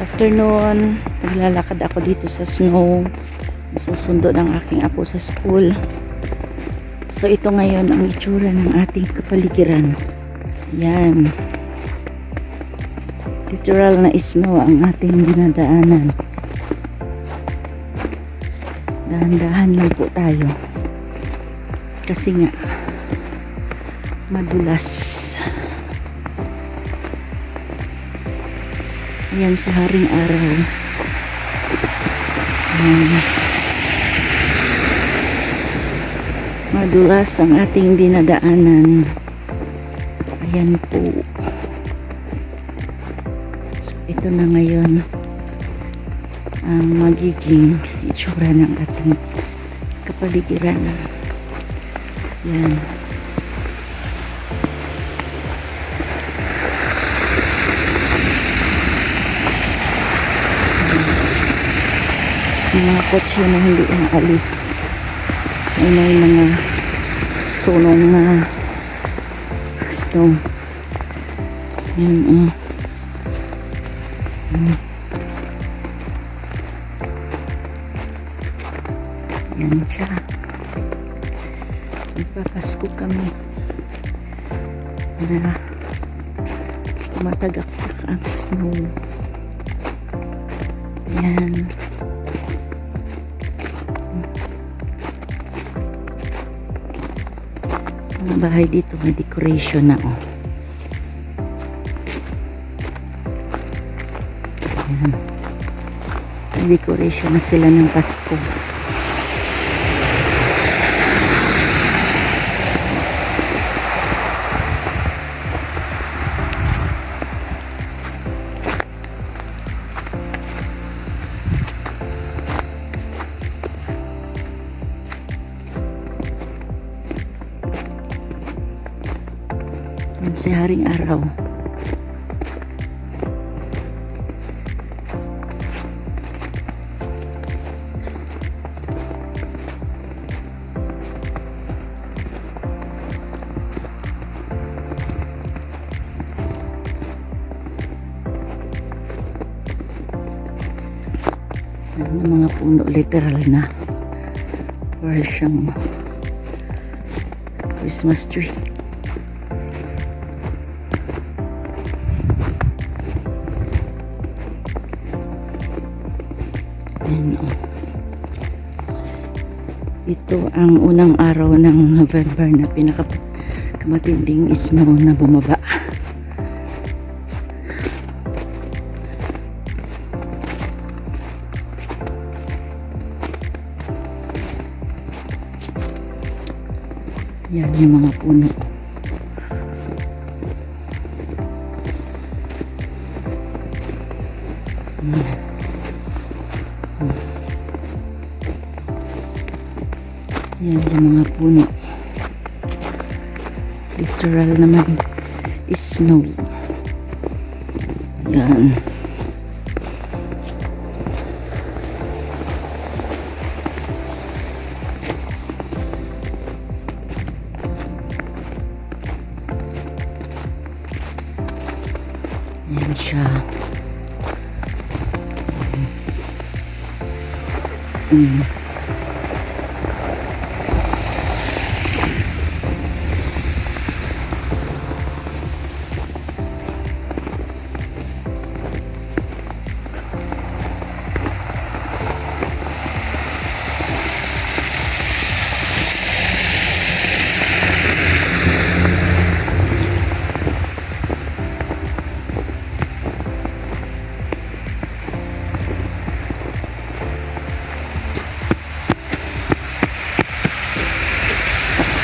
Afternoon, naglalakad ako dito sa snow. Susundo ng aking apo sa school. So ito ngayon ang itsura ng ating kapaligiran. Yan. Literal na snow ang ating dinadaanan. Dahan-dahan lang po tayo. Kasi nga madulas. Ayan sa haring araw. Madulas ang ating dinadaanan. Ayan po. So, ito na ngayon ang magiging itsura ng ating kapaligiran. Yan. Mga kotse na hindi naalis. Ay may mga sunong na snow. Yan. Yan siya. Nagpapasko kami na tumatagaktak ang snow. Yan. Mga bahay dito may decoration na Ayan. May decoration na sila ng Pasko. Yan si haring araw. Yan yung mga puno literal na para siyang Christmas tree. Ayan, ito ang unang araw ng November na pinakamatinding snow na bumaba. Yan yung mga puno. Yan yung mga puno. Literal naman snow. Yan. Yan siya.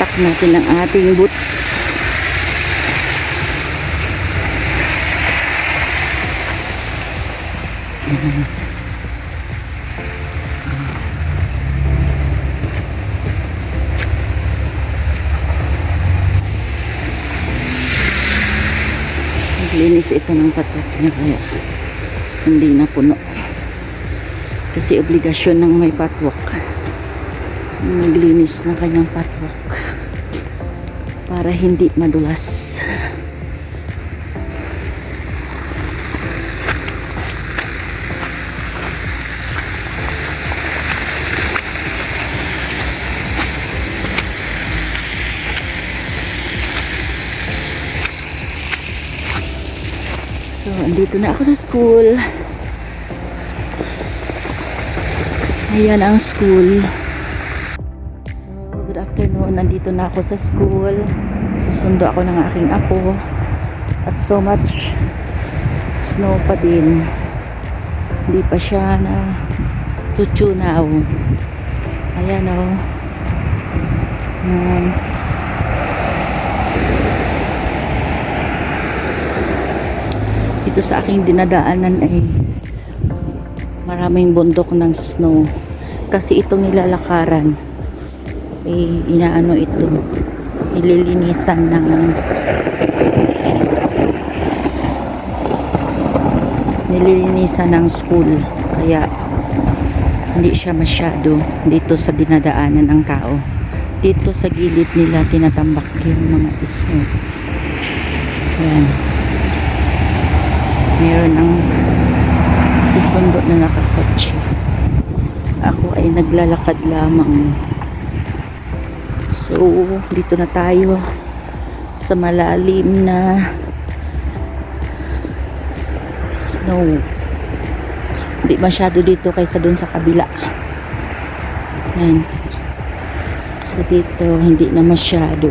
Taktak natin ang ating boots. Naglinis ito ng patwak niya kaya hindi na puno. Kasi obligasyon ng may patwak. Naglinis ng kanyang patwak para hindi madulas. So, andito na ako sa school. Ayan ang school. So, good afternoon. Nandito na ako sa school. Susundo ako ng aking apo. At so much snow pa din. Hindi pa siya na tutunaw. Ayan o. Dito sa aking dinadaanan ay maraming bundok ng snow. Kasi itong nilalakaran ay inaano ito, nililinisan ng school. Kaya hindi siya masyado dito sa dinadaanan ng tao. Dito sa gilid nila tinatambak yung mga snow. Ayan. Meron ang susundo na nakakotse. Ako ay naglalakad lamang. So, dito na tayo sa malalim na snow. Hindi masyado dito kaysa dun sa kabila. Ayan. So, dito hindi na masyado.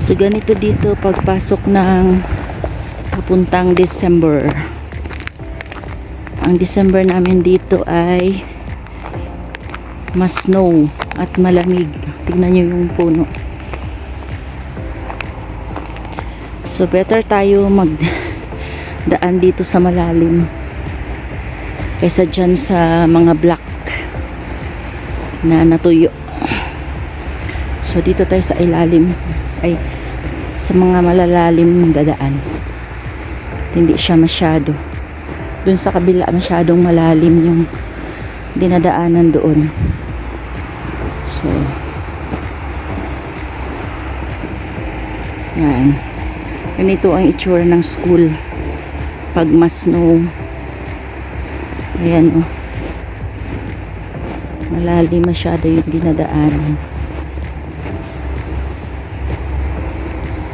So ganito dito pagpasok ng papuntang December. Ang December namin dito ay mas snow at malamig. Tignan nyo yung puno. So better tayo magdaan dito sa malalim kaysa dyan sa mga black na natuyo. So dito tayo sa ilalim ay sa mga malalalim dadaan. Hindi siya masyado. Dun sa kabila masyadong malalim yung dinadaanan doon. So yan. Ganito ang itsura ng school pag mas snow. Ayan o. Malalim masyado yung dinadaanan.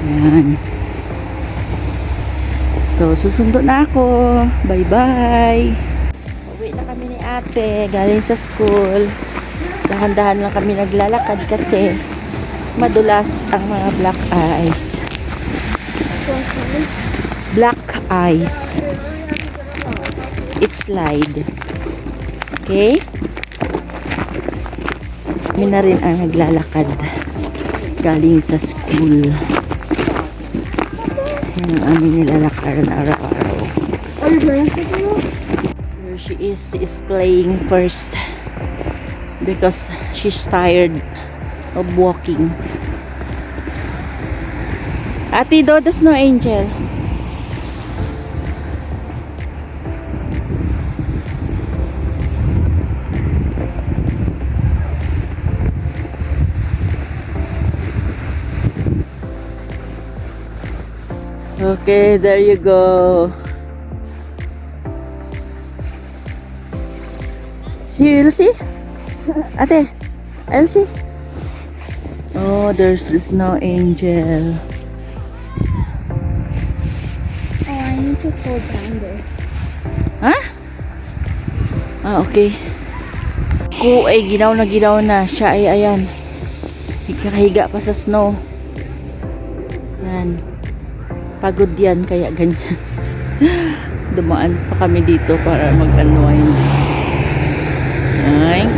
Ayan. So, susundo na ako. Bye-bye. Uwi na kami ni ate. Galing sa school. Dahan-dahan lang kami naglalakad kasi madulas ang mga black ice. Black ice. It slide. Okay? Kami na rin ang naglalakad. Galing sa school. Yan ang aming nilalakaran araw-araw. Here she is playing first because she's tired of walking. Ate Do, the snow angel. Okay, there you go. See, Elsie? Ate, Elsie? Oh, there's the snow angel. Oh, I need to fall down there. Huh? Ah, okay. Ko ay ginaw na. Siya ay ayan. Hikahiga pa sa snow. Yan. Pagod yan, kaya ganyan. Dumaan pa kami dito para mag-unwind. Ay.